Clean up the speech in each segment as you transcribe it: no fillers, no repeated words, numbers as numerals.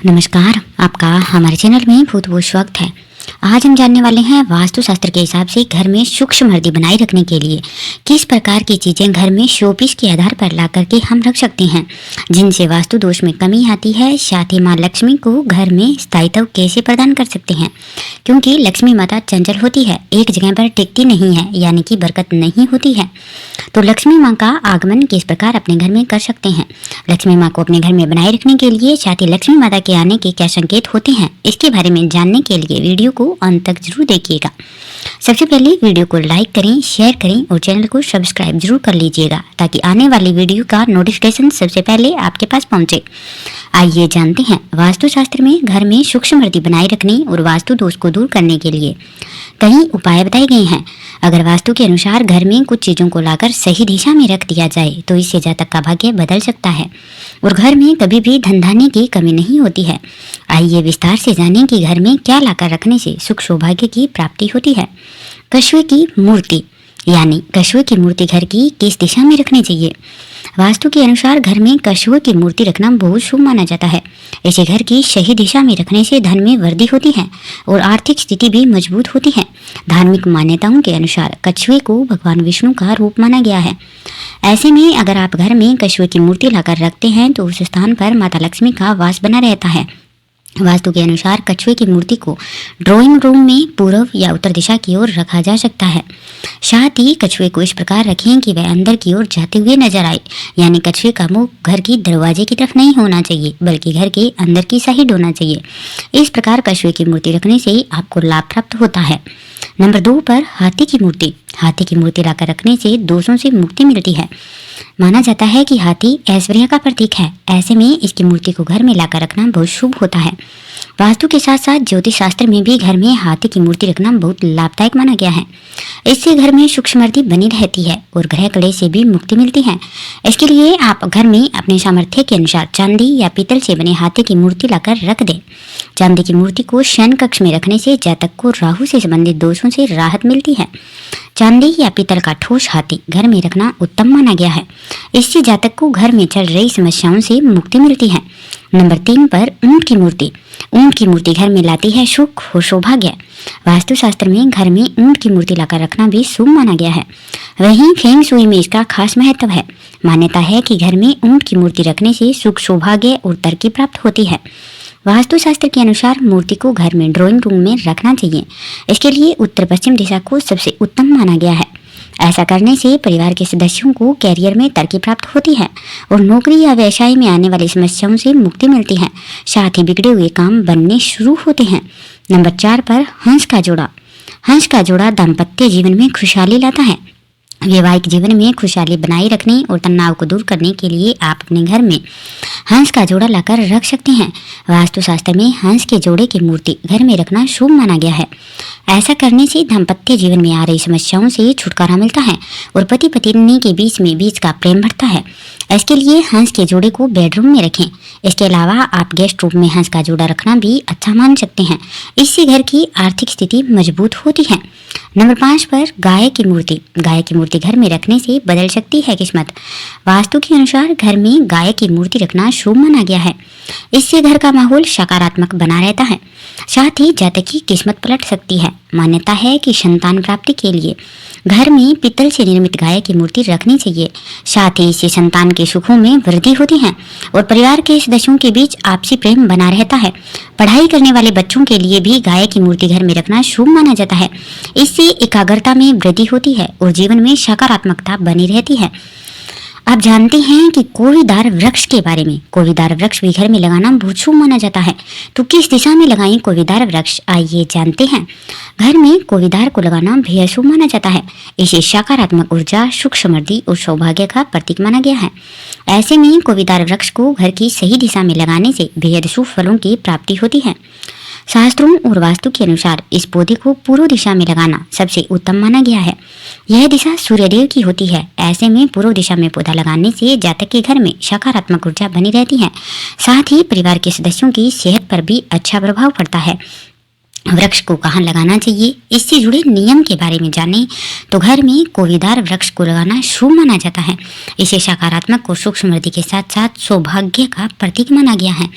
नमस्कार, आपका हमारे चैनल में बहुत बहुत स्वागत है। आज हम जानने वाले हैं वास्तुशास्त्र के हिसाब से घर में सुख समृद्धि बनाए रखने के लिए किस प्रकार की चीजें घर में शोपीस के आधार पर ला करके हम रख सकते हैं, जिनसे वास्तु दोष में कमी आती है। साथ ही माँ लक्ष्मी को घर में स्थायित्व कैसे प्रदान कर सकते हैं, क्योंकि लक्ष्मी माता चंचल होती है, एक जगह पर टिकती नहीं है, यानी कि बरकत नहीं होती है। तो लक्ष्मी माँ का आगमन किस प्रकार अपने घर में कर सकते हैं, लक्ष्मी माँ को अपने घर में बनाए रखने के लिए साथ ही लक्ष्मी माता के आने के क्या संकेत होते हैं, इसके बारे में जानने के लिए वीडियो को अंत तक जरूर देखिएगा। सबसे पहले वीडियो को लाइक करें, शेयर करें और चैनल को सब्सक्राइब जरूर कर लीजिएगा, ताकि आने वाली वीडियो का नोटिफिकेशन सबसे पहले आपके पास पहुंचे। आइए जानते हैं वास्तुशास्त्र में घर में सुख समृद्धि बनाए रखने और वास्तु दोष को दूर करने के लिए कई उपाय बताए गए हैं। अगर वास्तु के अनुसार घर में कुछ चीजों को लाकर सही दिशा में रख दिया जाए तो इससे जातक का भाग्य बदल सकता है और घर में कभी भी धन धान्य की कमी नहीं होती है। आइए विस्तार से जानें कि घर में क्या लाकर रखने से सुख सौभाग्य की प्राप्ति होती है। कछुए की मूर्ति, यानी कछुए की मूर्ति घर की किस दिशा में रखनी चाहिए। वास्तु के अनुसार घर में कछुए की मूर्ति रखना बहुत शुभ माना जाता है। इसे घर की सही दिशा में रखने से धन में वृद्धि होती है और आर्थिक स्थिति भी मजबूत होती है। धार्मिक मान्यताओं के अनुसार कछुए को भगवान विष्णु का रूप माना गया है। ऐसे में अगर आप घर में कछुए की मूर्ति लाकर रखते हैं तो उस स्थान पर माता लक्ष्मी का वास बना रहता है। वास्तु के अनुसार कछुए की मूर्ति को ड्राइंग रूम में पूर्व या उत्तर दिशा की ओर रखा जा सकता है। साथ ही कछुए को इस प्रकार रखें कि वह अंदर की ओर जाते हुए नजर आए, यानी कछुए का मुंह घर की दरवाजे की तरफ नहीं होना चाहिए, बल्कि घर के अंदर की साइड होना चाहिए। इस प्रकार कछुए की मूर्ति रखने से आपको लाभ प्राप्त होता है। नंबर 2 पर हाथी की मूर्ति। हाथी की मूर्ति लाकर रखने से दोषों से मुक्ति मिलती है। माना जाता है कि हाथी ऐश्वर्य का प्रतीक है। ऐसे में इसकी मूर्ति को घर में लाकर रखना बहुत शुभ होता है। वास्तु के साथ साथ ज्योतिष शास्त्र में भी घर में हाथी की मूर्ति रखना बहुत लाभदायक माना गया है। इससे घर में सुख समृद्धि बनी रहती है और ग्रह कलेश से भी मुक्ति मिलती है। इसके लिए आप घर में अपने सामर्थ्य के अनुसार चांदी या पीतल से बने हाथी की मूर्ति लाकर रख दें। चांदी की मूर्ति को शयन कक्ष में रखने से जातक को राहु से संबंधित दोषों से राहत मिलती है। चांदी या पीतल का ठोस हाथी घर में रखना उत्तम माना गया है। इससे जातक को घर में चल रही समस्याओं से मुक्ति मिलती है। नंबर 3 पर ऊंट की मूर्ति। ऊंट की मूर्ति घर में लाती है सुख और सौभाग्य। वास्तुशास्त्र में घर में ऊंट की मूर्ति लाकर रखना भी शुभ माना गया है। वहीं फेंग शुई में इसका खास महत्व है। मान्यता है कि घर में ऊंट की मूर्ति रखने से सुख सौभाग्य और तरक्की प्राप्त होती है। वास्तुशास्त्र के अनुसार मूर्ति को घर में ड्राइंग रूम में रखना चाहिए। इसके लिए उत्तर पश्चिम दिशा को सबसे उत्तम माना गया है। ऐसा करने से परिवार के सदस्यों को कैरियर में तरक्की प्राप्त होती है और नौकरी या व्यवसाय में आने वाली समस्याओं से मुक्ति मिलती है। साथ ही बिगड़े हुए काम बनने शुरू होते हैं। नंबर 4 पर हंस का जोड़ा। हंस का जोड़ा दाम्पत्य जीवन में खुशहाली लाता है। वैवाहिक जीवन में खुशहाली बनाए रखने और तनाव को दूर करने के लिए आप अपने घर में हंस का जोड़ा लाकर रख सकते हैं। वास्तुशास्त्र में हंस के जोड़े की मूर्ति घर में रखना शुभ माना गया है। ऐसा करने से दाम्पत्य जीवन में आ रही समस्याओं से छुटकारा मिलता है और पति पत्नी के बीच का प्रेम बढ़ता है। इसके लिए हंस के जोड़े को बेडरूम में रखें। इसके अलावा आप गेस्ट रूम में हंस का जोड़ा रखना भी अच्छा मान सकते हैं। इससे घर की आर्थिक स्थिति मजबूत होती है। नंबर 5 पर गाय की मूर्ति। गाय की मूर्ति घर में रखने से बदल सकती है किस्मत। वास्तु के अनुसार घर में गाय की मूर्ति रखना शुभ माना गया है। इससे घर का माहौल सकारात्मक बना रहता है। साथ ही जातक की किस्मत पलट सकती है। मान्यता है कि संतान प्राप्ति के लिए घर में पीतल से निर्मित गाय की मूर्ति रखनी चाहिए। साथ ही इससे संतान के सुखों में वृद्धि होती है और परिवार के सदस्यों के बीच आपसी प्रेम बना रहता है। पढ़ाई करने वाले बच्चों के लिए भी गाय की मूर्ति घर में रखना शुभ माना जाता है। इससे एकाग्रता में वृद्धि होती है और जीवन में सकारात्मकता बनी रहती है। आप जानते हैं कि कोवीदार वृक्ष के बारे में। कोवीदार वृक्ष भी घर में लगाना बहुत शुभ माना जाता है। तो किस दिशा में लगाएं कोवीदार वृक्ष, आइए जानते हैं। घर में कोवीदार को लगाना बेहद शुभ माना जाता है। इसे सकारात्मक ऊर्जा, सुख समृद्धि और सौभाग्य का प्रतीक माना गया है। ऐसे में कोवीदार वृक्ष को घर की सही दिशा में लगाने से बेहद शुभ फलों की प्राप्ति होती है। शास्त्रों और वास्तु के अनुसार इस पौधे को पूर्व दिशा में लगाना सबसे उत्तम माना गया है। यह दिशा सूर्यदेव की होती है। ऐसे में पूर्व दिशा में पौधा लगाने से जातक के घर में सकारात्मक ऊर्जा बनी रहती है। साथ ही परिवार के सदस्यों की सेहत पर भी अच्छा प्रभाव पड़ता है। वृक्ष को कहाँ लगाना चाहिए, इससे जुड़े नियम के बारे में जानें तो घर में कोवीदार वृक्ष को लगाना शुभ माना जाता है। इसे सकारात्मक और सूक्ष्म वृद्धि के साथ साथ सौभाग्य का प्रतीक माना गया है।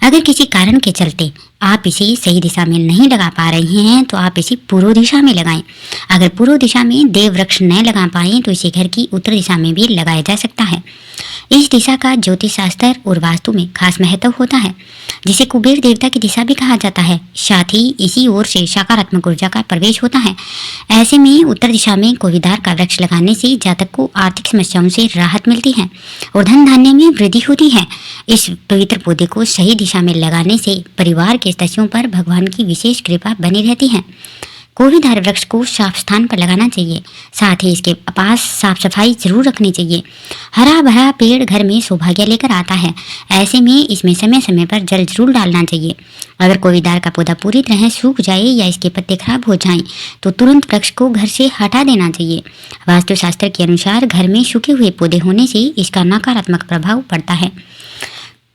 अगर किसी कारण के चलते आप इसे सही दिशा में नहीं लगा पा रहे हैं तो आप इसे पूर्व दिशा में लगाएं। अगर पूर्व दिशा में देव वृक्ष न लगा पाए तो इसे घर की उत्तर दिशा में भी लगाया जा सकता है। इस दिशा का ज्योतिष शास्त्र और वास्तु में खास महत्व होता है, जिसे कुबेर देवता की दिशा भी कहा जाता है। साथ ही इसी ओर से सकारात्मक ऊर्जा का प्रवेश होता है। ऐसे में उत्तर दिशा में कोवीदार का वृक्ष लगाने से जातक को आर्थिक समस्याओं से राहत मिलती है और धन धान्य में वृद्धि होती है। इस पवित्र पौधे को सही दिशा में लगाने से परिवार के सदस्यों पर भगवान की विशेष कृपा बनी रहती है। कोवीदार वृक्ष को साफ स्थान पर लगाना चाहिए, साथ ही इसके पास साफ सफाई जरूर रखनी चाहिए। हरा भरा पेड़ घर में सौभाग्य लेकर आता है, ऐसे में इसमें समय समय पर जल जरूर डालना चाहिए। अगर कोवीदार का पौधा पूरी तरह सूख जाए या इसके पत्ते खराब हो जाएं, तो तुरंत वृक्ष को घर से हटा देना चाहिए। वास्तुशास्त्र के अनुसार घर में सूखे हुए पौधे होने से इसका नकारात्मक प्रभाव पड़ता है।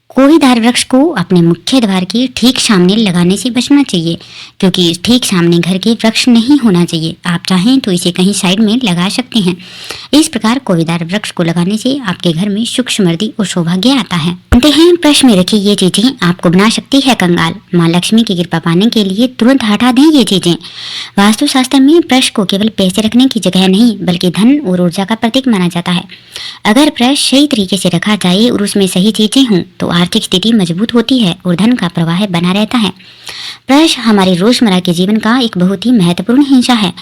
कोवीदार वृक्ष को अपने मुख्य द्वार के ठीक सामने लगाने से बचना चाहिए, क्योंकि ठीक सामने घर के वृक्ष नहीं होना चाहिए। आप चाहें तो इसे कहीं साइड में लगा सकते हैं। इस प्रकार कोवीदार वृक्ष को लगाने से आपके घर में सुख समृद्धि और सौभाग्य आता है। जानते हैं प्रश्न में रखी ये चीजें आपको बना सकती है कंगाल। माँ लक्ष्मी की कृपा पाने के लिए तुरंत हटा दें ये चीजें। वास्तुशास्त्र में प्रश्न को केवल पैसे रखने की जगह नहीं बल्कि धन और ऊर्जा का प्रतीक माना जाता है। अगर प्रश्न सही तरीके से रखा जाए और उसमें सही चीजें हों तो आर्थिक स्थिति मजबूत होती है और धन का प्रवाह बना रहता है। प्रश्न हमारे रोजमर्रा के जीवन का एक बहुत ही महत्वपूर्ण हिस्सा है।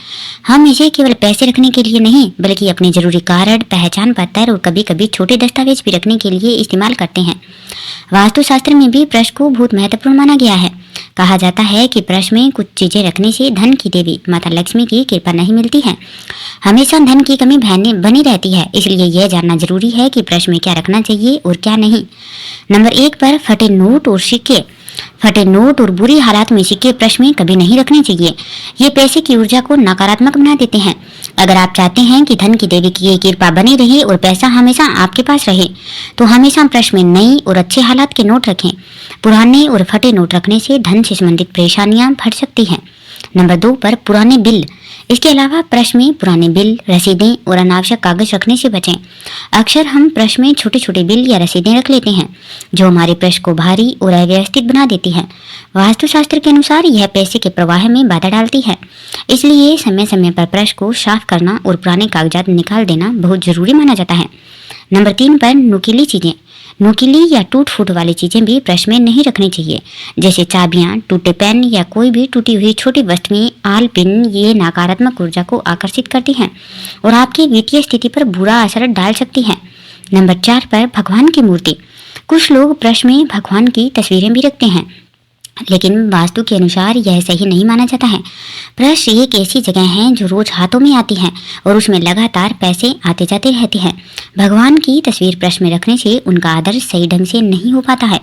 हम इसे केवल पैसे रखने के लिए नहीं बल्कि अपने जरूरी कार्ड, पहचान पत्र और कभी कभी छोटे दस्तावेज भी रखने के लिए इस्तेमाल करते हैं। वास्तुशास्त्र में भी प्रश्न को बहुत महत्वपूर्ण माना गया है। कहा जाता है कि प्रश्न में कुछ चीजें रखने से धन की देवी माता लक्ष्मी की कृपा नहीं मिलती है, हमेशा धन की कमी बनी रहती है। इसलिए यह जानना जरूरी है कि प्रश्न में क्या रखना चाहिए और क्या नहीं। नंबर 1 पर फटे नोट और सिक्के। फटे नोट और बुरी हालात में सिक्के प्रश्न में कभी नहीं रखने चाहिए। ये पैसे की ऊर्जा को नकारात्मक बना देते हैं। अगर आप चाहते हैं कि धन की देवी की कृपा बनी रहे और पैसा हमेशा आपके पास रहे तो हमेशा प्रश्न में नई और अच्छे हालात के नोट रखें। पुराने और फटे नोट रखने से धन से संबंधित परेशानियां बढ़ सकती हैं। नंबर 2 पर पुराने बिल। इसके अलावा प्रश्न में पुराने बिल, रसीदें और अनावश्यक कागज रखने से बचें। अक्सर हम प्रश्न में छोटे छोटे बिल या रसीदें रख लेते हैं जो हमारे प्रश्न को भारी और अव्यवस्थित बना देती है। वास्तुशास्त्र के अनुसार यह पैसे के प्रवाह में बाधा डालती है। इसलिए समय समय पर प्रश्न को साफ करना और पुराने कागजात निकाल देना बहुत जरूरी माना जाता है। नंबर 3 पर नुकीली चीजें। नुकीली या टूट फूट वाली चीजें भी प्रश्न में नहीं रखनी चाहिए, जैसे चाबियां, टूटे पेन या कोई भी टूटी हुई छोटी वस्तुएं, आल पिन। ये नकारात्मक ऊर्जा को आकर्षित करती हैं और आपकी वित्तीय स्थिति पर बुरा असर डाल सकती हैं। नंबर 4 पर भगवान की मूर्ति। कुछ लोग प्रश्न में भगवान की तस्वीरें भी रखते हैं, लेकिन वास्तु के अनुसार यह सही नहीं माना जाता है। प्रश्न एक ऐसी जगह है जो रोज हाथों में आती है और उसमें लगातार पैसे आते जाते रहते हैं। भगवान की तस्वीर प्रश्न में रखने से उनका आदर सही ढंग से नहीं हो पाता है।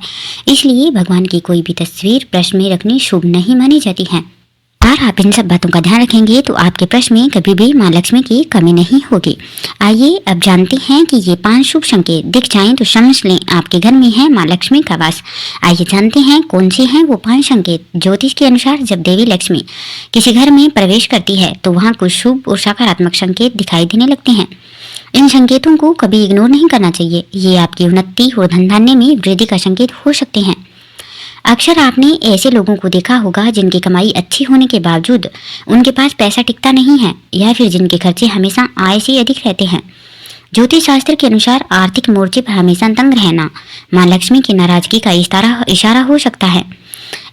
इसलिए भगवान की कोई भी तस्वीर प्रश्न में रखनी शुभ नहीं मानी जाती है। अगर आप इन सब बातों का ध्यान रखेंगे तो आपके प्रश्न में कभी भी माँ लक्ष्मी की कमी नहीं होगी। आइए अब जानते हैं कि ये 5 शुभ संकेत दिख जाएं तो समझ लें आपके घर में है माँ लक्ष्मी का वास। आइए जानते हैं कौन से हैं वो 5 संकेत। ज्योतिष के अनुसार जब देवी लक्ष्मी किसी घर में प्रवेश करती है तो वहाँ कुछ शुभ और सकारात्मक संकेत दिखाई देने लगते हैं। इन संकेतों को कभी इग्नोर नहीं करना चाहिए। ये आपकी उन्नति और धन धान्य में वृद्धि का संकेत हो सकते हैं। अक्सर आपने ऐसे लोगों को देखा होगा जिनकी कमाई अच्छी होने के बावजूद उनके पास पैसा टिकता नहीं है, या फिर जिनके खर्चे हमेशा आय से अधिक रहते हैं। ज्योतिष शास्त्र के अनुसार आर्थिक मोर्चे पर हमेशा तंग रहना माँ लक्ष्मी की नाराजगी का इशारा हो सकता है।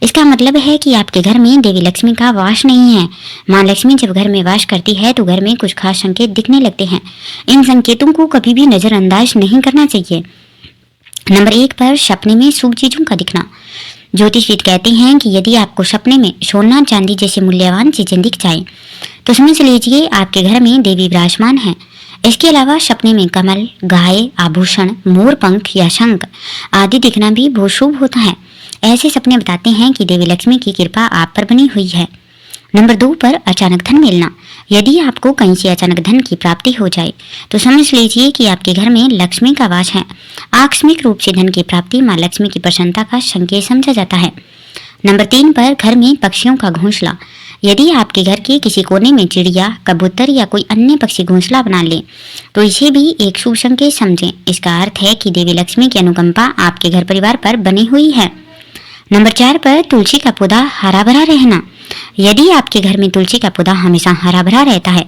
इसका मतलब है कि आपके घर में देवी लक्ष्मी का वास नहीं है। माँ लक्ष्मी जब घर में वास करती है तो घर में कुछ खास संकेत दिखने लगते हैं। इन संकेतों को कभी भी नजरअंदाज नहीं करना चाहिए। नंबर 1 पर सपने में शुभ चीजों का दिखना। ज्योतिषविद कहते हैं कि यदि आपको सपने में सोना चांदी जैसे मूल्यवान चीजें दिख जाएं, तो समझ लीजिए आपके घर में देवी विराजमान है। इसके अलावा सपने में कमल, गाय, आभूषण, मोर पंख या शंख आदि दिखना भी बहुत शुभ होता है। ऐसे सपने बताते हैं कि देवी लक्ष्मी की कृपा आप पर बनी हुई है। नंबर 2 पर अचानक धन मिलना। यदि आपको कहीं से अचानक धन की प्राप्ति हो जाए तो समझ लीजिए कि आपके घर में लक्ष्मी का वास है। आकस्मिक रूप से धन की प्राप्ति माँ लक्ष्मी की प्रसन्नता का संकेत समझा जाता है। नंबर 3 पर घर में पक्षियों का घोंसला। यदि आपके घर के किसी कोने में चिड़िया, कबूतर या कोई अन्य पक्षी घोंसला बना ले तो इसे भी एक शुभ संकेत समझें। इसका अर्थ है कि देवी लक्ष्मी की अनुकंपा आपके घर परिवार पर बनी हुई है। नंबर 4 पर तुलसी का पौधा हरा भरा रहना। यदि आपके घर में तुलसी का पौधा हमेशा हरा भरा रहता है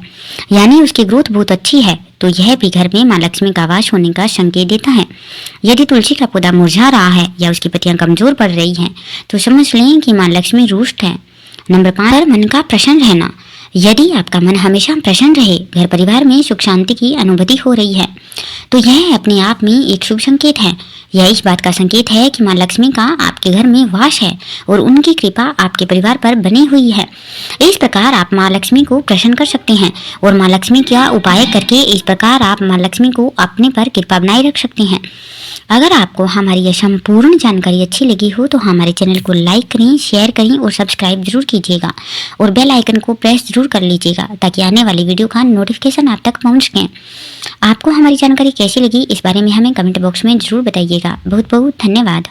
यानी उसकी ग्रोथ बहुत अच्छी है तो यह भी घर में मां लक्ष्मी का वास होने का संकेत देता है। यदि तुलसी का पौधा मुरझा रहा है या उसकी पत्तियां कमजोर पड़ रही हैं तो समझ लें कि मां लक्ष्मी रुष्ट है। नंबर 5 पर मन का प्रसन्न रहना। यदि आपका मन हमेशा प्रसन्न रहे, घर परिवार में सुख शांति की अनुभूति हो रही है तो यह अपने आप में एक शुभ संकेत है। यह इस बात का संकेत है कि मां लक्ष्मी का आपके घर में वास है और उनकी कृपा आपके परिवार पर बनी हुई है। इस प्रकार आप मां लक्ष्मी को प्रसन्न कर सकते हैं और मां लक्ष्मी का उपाय करके इस प्रकार आप मां लक्ष्मी को अपने पर कृपा बनाए रख सकते हैं। अगर आपको हमारी यह संपूर्ण जानकारी अच्छी लगी हो तो हमारे चैनल को लाइक करें, शेयर करें और सब्सक्राइब जरूर कीजिएगा और बेल आइकन को प्रेस जरूर कर लीजिएगा ताकि आने वाली वीडियो का नोटिफिकेशन आप तक पहुंच सके। आपको हमारी जानकारी कैसी लगी इस बारे में हमें कमेंट बॉक्स में जरूर बताइएगा। बहुत बहुत धन्यवाद।